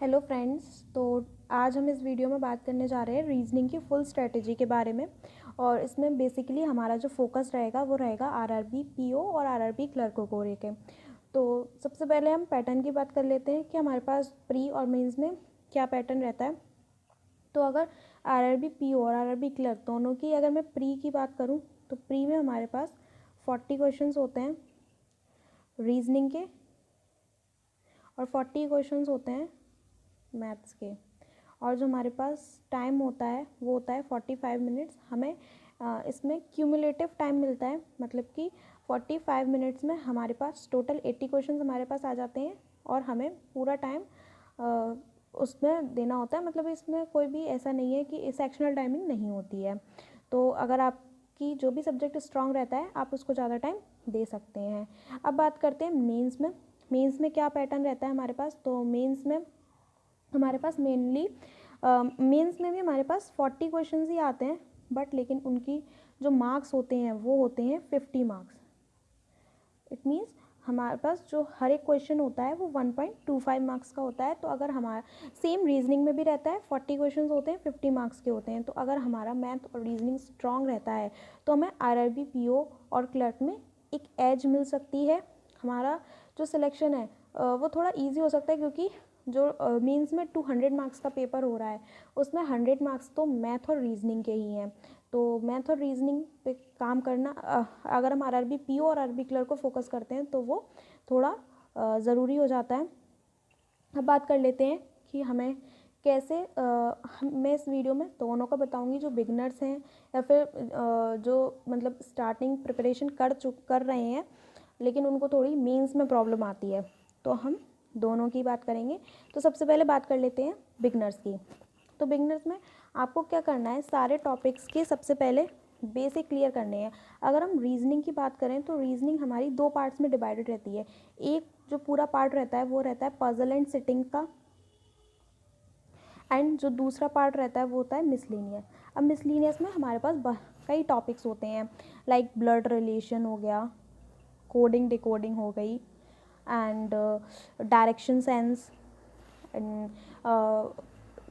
Hello friends. तो आज हम इस वीडियो में बात करने जा रहे हैं रीजनिंग की फुल स्ट्रेटजी के बारे में। और इसमें बेसिकली हमारा जो फोकस रहेगा वो रहेगा आरआरबी पीओ और आरआरबी क्लर्क को लेके। तो सबसे पहले हम पैटर्न की बात कर लेते हैं कि हमारे पास प्री और मेंस में क्या पैटर्न रहता है। तो अगर आरआरबी पीओ और आरआरबी क्लर्क दोनों की अगर मैं प्री की बात करूँ तो प्री में हमारे पास 40 क्वेश्चंस होते हैं रीजनिंग के और 40 क्वेश्चंस होते हैं मैथ्स के। और जो हमारे पास टाइम होता है वो होता है 45 मिनट्स। हमें इसमें क्यूमुलेटिव टाइम मिलता है, मतलब कि 45 मिनट्स में हमारे पास टोटल 80 क्वेश्चंस हमारे पास आ जाते हैं और हमें पूरा टाइम उसमें देना होता है। मतलब इसमें कोई भी ऐसा नहीं है कि सेक्शनल टाइमिंग नहीं होती है। तो अगर आपकी जो भी सब्जेक्ट स्ट्रांग रहता है आप उसको ज़्यादा टाइम दे सकते हैं। अब बात करते हैं मेंस में। मेंस में क्या पैटर्न रहता है हमारे पास। तो मेंस में हमारे पास मेनली मेंस में भी हमारे पास 40 क्वेश्चंस ही आते हैं, बट लेकिन उनकी जो मार्क्स होते हैं वो होते हैं 50 मार्क्स। इट मीन्स हमारे पास जो हर एक क्वेश्चन होता है वो 1.25 मार्क्स का होता है। तो अगर हमारा सेम रीजनिंग में भी रहता है, 40 क्वेश्चंस होते हैं 50 मार्क्स के होते हैं। तो अगर हमारा मैथ और रीजनिंग स्ट्रांग रहता है तो हमें आरआरबी पीओ और क्लर्क में एक एज मिल सकती है। हमारा जो सिलेक्शन है वो थोड़ा ईजी हो सकता है, क्योंकि जो मीन्स में 200 मार्क्स का पेपर हो रहा है उसमें 100 मार्क्स तो मैथ और रीजनिंग के ही हैं। तो मैथ और रीजनिंग पे काम करना, अगर हम आरआरबी पीओ और आरआरबी क्लर्क को फोकस करते हैं तो वो थोड़ा ज़रूरी हो जाता है। अब बात कर लेते हैं कि हमें कैसे मैं इस वीडियो में दोनों का बताऊंगी, जो बिगनर्स हैं या फिर जो मतलब स्टार्टिंग प्रिपरेशन कर रहे हैं लेकिन उनको थोड़ी मेंस में प्रॉब्लम आती है, तो हम दोनों की बात करेंगे। तो सबसे पहले बात कर लेते हैं बिगनर्स की। तो बिगनर्स में आपको क्या करना है, सारे टॉपिक्स के सबसे पहले बेसिक क्लियर करने हैं। अगर हम रीजनिंग की बात करें तो रीजनिंग हमारी दो पार्ट्स में डिवाइडेड रहती है। एक जो पूरा पार्ट रहता है वो रहता है पजल एंड सिटिंग का, एंड जो दूसरा पार्ट रहता है वो होता है मिसलीनियस। अब मिसलीनियस में हमारे पास कई टॉपिक्स होते हैं, लाइक ब्लड रिलेशन हो गया, कोडिंग डिकोडिंग हो गई, एंड डायरेक्शन सेंस, एंड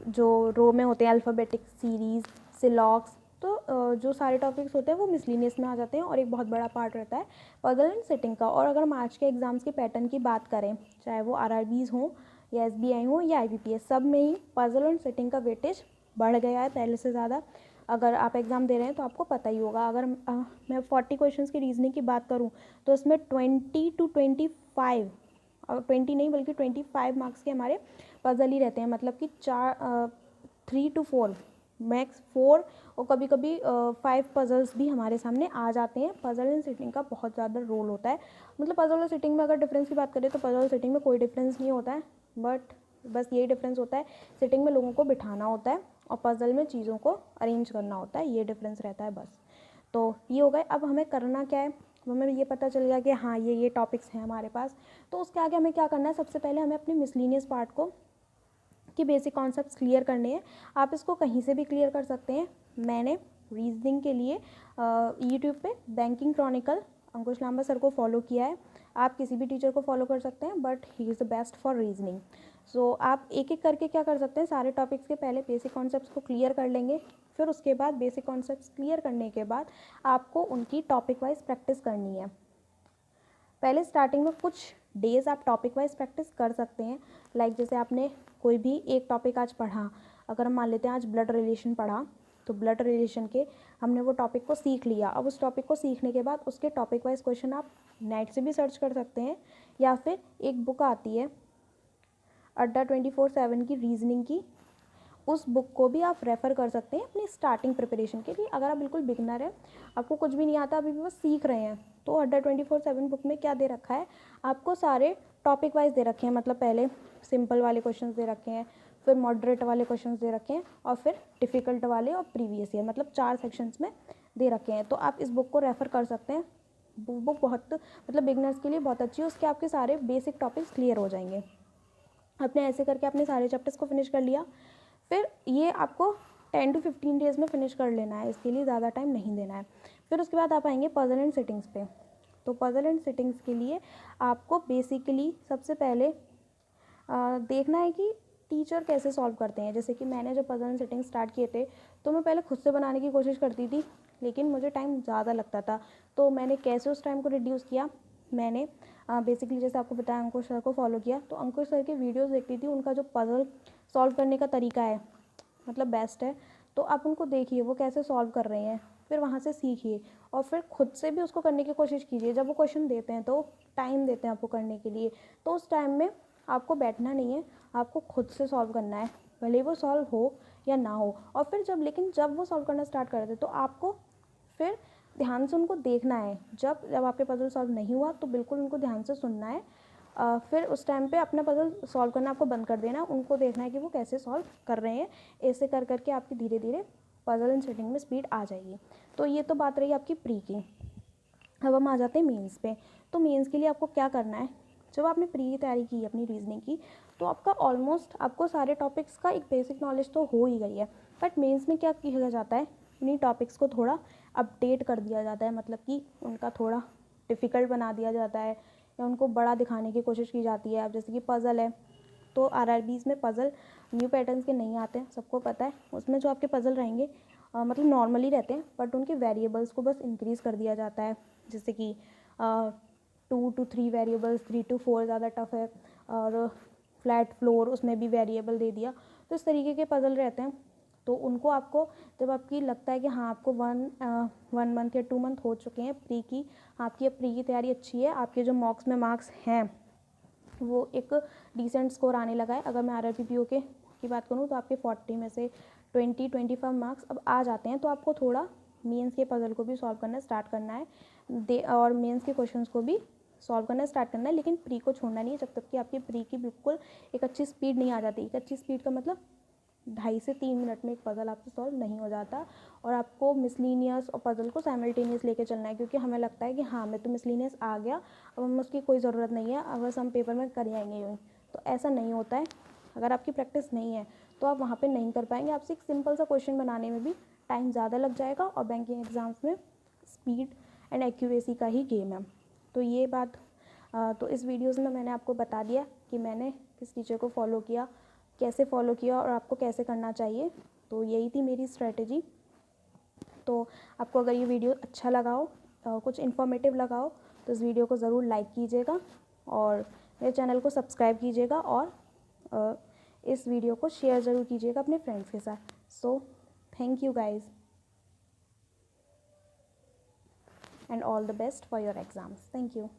जो रो में होते हैं अल्फ़ाबेटिक सीरीज़, सिलॉक्स। तो जो सारे टॉपिक्स होते हैं वो मिसलीनियस में आ जाते हैं। और एक बहुत बड़ा पार्ट रहता है पजल एंड सिटिंग का। और अगर हम आज के एग्ज़ाम्स के पैटर्न की बात करें, चाहे वो आरआरबीज़ हों या एसबीआई हो या आईबीपीएस, सब में ही पजल एंड सिटिंग का वेटेज बढ़ गया है पहले से ज़्यादा। अगर आप एग्ज़ाम दे रहे हैं तो आपको पता ही होगा। अगर मैं 40 क्वेश्चंस की रीजनिंग की बात करूं तो इसमें 20 to 25, और 20 नहीं बल्कि 25 मार्क्स के हमारे पजल ही रहते हैं। मतलब कि 3 to 4 मैक्स 4 और कभी कभी 5 पजल्स भी हमारे सामने आ जाते हैं। पजल एंड सिटिंग का बहुत ज़्यादा रोल होता है। मतलब पजल और सिटिंग में अगर डिफरेंस की बात करें तो पजल और सिटिंग में कोई डिफरेंस नहीं होता है, बट बस यही डिफरेंस होता है, सिटिंग में लोगों को बिठाना होता है और पजल में चीज़ों को अरेंज करना होता है। ये डिफरेंस रहता है बस। तो ये हो गए। अब हमें करना क्या है, हमें ये पता चल गया कि हाँ ये टॉपिक्स हैं हमारे पास। तो उसके आगे हमें क्या करना है, सबसे पहले हमें अपने मिसलीनियस पार्ट को कि बेसिक कॉन्सेप्ट्स क्लियर करने हैं। आप इसको कहीं से भी क्लियर कर सकते हैं। मैंने रीजनिंग के लिए यूट्यूब पे बैंकिंग क्रॉनिकल अंकुश लांबा सर को फॉलो किया है। आप किसी भी टीचर को फॉलो कर सकते हैं, but he is the best for reasoning. So आप एक एक करके क्या कर सकते हैं, सारे टॉपिक्स के पहले बेसिक कॉन्सेप्ट्स को क्लियर कर लेंगे। फिर उसके बाद बेसिक कॉन्सेप्ट्स क्लियर करने के बाद आपको उनकी टॉपिक वाइज प्रैक्टिस करनी है। पहले स्टार्टिंग में कुछ डेज़ आप टॉपिक वाइज प्रैक्टिस कर सकते हैं। लाइक जैसे आपने कोई भी एक टॉपिक आज पढ़ा, अगर हम मान लेते हैं आज ब्लड रिलेशन पढ़ा, तो ब्लड रिलेशन के हमने वो टॉपिक को सीख लिया। अब उस टॉपिक को सीखने के बाद उसके टॉपिक वाइज क्वेश्चन आप नेट से भी सर्च कर सकते हैं, या फिर एक बुक आती है अड्डा 24/7 की रीजनिंग की, उस बुक को भी आप रेफ़र कर सकते हैं अपनी स्टार्टिंग प्रिपरेशन के लिए। अगर आप बिल्कुल बिगनर हैं, आपको कुछ भी नहीं आता, अभी भी बस सीख रहे हैं, तो अड्डा 24/7 बुक में क्या दे रखा है, आपको सारे टॉपिक वाइज दे रखे हैं। मतलब पहले सिंपल वाले क्वेश्चंस दे रखे हैं, फिर मॉडरेट वाले क्वेश्चंस दे रखे हैं, और फिर डिफ़िकल्ट वाले और प्रीवियस ईयर, मतलब 4 सेक्शंस में दे रखे हैं। तो आप इस बुक को रेफ़र कर सकते हैं। बुक बहुत मतलब बिगनर्स के लिए बहुत अच्छी है। उसके आपके सारे बेसिक टॉपिक्स क्लियर हो जाएंगे। आपने ऐसे करके अपने सारे चैप्टर्स को फिनिश कर लिया। फिर ये आपको 10 to 15 डेज़ में फ़िनिश कर लेना है, इसके लिए ज़्यादा टाइम नहीं देना है। फिर उसके बाद आप आएंगे पजल एंड सिटिंग्स पे। तो पजल एंड सिटिंग्स के लिए आपको बेसिकली सबसे पहले देखना है कि टीचर कैसे सॉल्व करते हैं। जैसे कि मैंने जब पजल एंड सेटिंग स्टार्ट किए थे तो मैं पहले खुद से बनाने की कोशिश करती थी, लेकिन मुझे टाइम ज़्यादा लगता था। तो मैंने कैसे उस टाइम को रिड्यूस किया, मैंने बेसिकली जैसे आपको बताया अंकुश सर को फॉलो किया। तो अंकुश सर के वीडियोज़ देखती थी, उनका जो पजल सॉल्व करने का तरीका है मतलब बेस्ट है। तो आप उनको देखिए वो कैसे सॉल्व कर रहे हैं, फिर वहाँ से सीखिए और फिर खुद से भी उसको करने की कोशिश कीजिए। जब वो क्वेश्चन देते हैं तो टाइम देते हैं आपको करने के लिए, तो उस टाइम में आपको बैठना नहीं है, आपको खुद से सॉल्व करना है, भले वो सॉल्व हो या ना हो। और फिर जब वो सॉल्व करना स्टार्ट कर दे तो आपको फिर ध्यान से उनको देखना है। जब जब आपके पजल सॉल्व नहीं हुआ तो बिल्कुल उनको ध्यान से सुनना है। फिर उस टाइम पे अपना पजल सॉल्व करना आपको बंद कर देना, उनको देखना है कि वो कैसे सॉल्व कर रहे हैं। ऐसे कर करके आपकी धीरे धीरे पजल एंड सेटिंग में स्पीड आ जाएगी। तो ये तो बात रही आपकी प्री की। अब हम आ जाते हैं मेंस पे। तो मेंस के लिए आपको क्या करना है, जब आपने प्री की तैयारी की अपनी रीजनिंग की तो आपका ऑलमोस्ट आपको सारे टॉपिक्स का एक बेसिक नॉलेज तो हो ही गई है। बट मेंस में क्या किया जाता है, उन्हीं टॉपिक्स को थोड़ा अपडेट कर दिया जाता है, मतलब कि उनका थोड़ा डिफ़िकल्ट बना दिया जाता है या उनको बड़ा दिखाने की कोशिश की जाती है। अब जैसे कि पज़ल है तो आरआरबीज़ में पज़ल न्यू पैटर्न्स के नहीं आते हैं, सबको पता है। उसमें जो आपके पज़ल रहेंगे मतलब नॉर्मली रहते हैं, बट उनके वेरिएबल्स को बस इंक्रीज़ कर दिया जाता है। जैसे कि 2 to 3 वेरिएबल्स, 3 to 4 ज़्यादा टफ है, और फ्लैट फ्लोर उसमें भी वेरिएबल दे दिया। तो इस तरीके के पज़ल रहते हैं। तो उनको आपको जब आपकी लगता है कि हाँ आपको 1 मंथ या 2 मंथ हो चुके हैं प्री की, आपकी अब प्री की तैयारी अच्छी है, आपके जो मॉक्स में मार्क्स हैं वो एक डिसेंट स्कोर आने लगा है। अगर मैं आरआरबीपीओ के की बात करूँ तो आपके 40 में से 20-25 मार्क्स अब आ जाते हैं। तो आपको थोड़ा मेंस के पज़ल को भी सॉल्व करना स्टार्ट करना है और मेंस के क्वेश्चंस को भी सॉल्व करना स्टार्ट करना है, लेकिन प्री को छोड़ना नहीं है जब तक कि आपकी प्री की बिल्कुल एक अच्छी स्पीड नहीं आ जाती। एक अच्छी स्पीड का मतलब 2.5 से 3 मिनट में एक पज़ल आपसे सॉल्व नहीं हो जाता। और आपको मिसलिनियस और पज़ल को साइमल्टेनियस लेके चलना है, क्योंकि हमें लगता है कि हाँ मैं तो मिसलिनियस आ गया, अब हमें उसकी कोई ज़रूरत नहीं है, अब बस हम पेपर में कर आएंगे यूँ। तो ऐसा नहीं होता है। अगर आपकी प्रैक्टिस नहीं है तो आप वहाँ पे नहीं कर पाएंगे। आपसे एक सिंपल सा क्वेश्चन बनाने में भी टाइम ज़्यादा लग जाएगा, और बैंकिंग एग्ज़ाम्स में स्पीड एंड एक्यूरेसी का ही गेम है। तो ये बात तो इस वीडियोज़ में मैंने आपको बता दिया कि मैंने किस टीचर को फॉलो किया, कैसे फॉलो किया और आपको कैसे करना चाहिए। तो यही थी मेरी स्ट्रेटजी। तो आपको अगर ये वीडियो अच्छा लगा हो, कुछ इन्फॉर्मेटिव लगा हो, तो इस वीडियो को ज़रूर लाइक कीजिएगा और मेरे चैनल को सब्सक्राइब कीजिएगा, और इस वीडियो को शेयर ज़रूर कीजिएगा अपने फ्रेंड्स के साथ। So thank you guys and all the best for your exams. Thank you.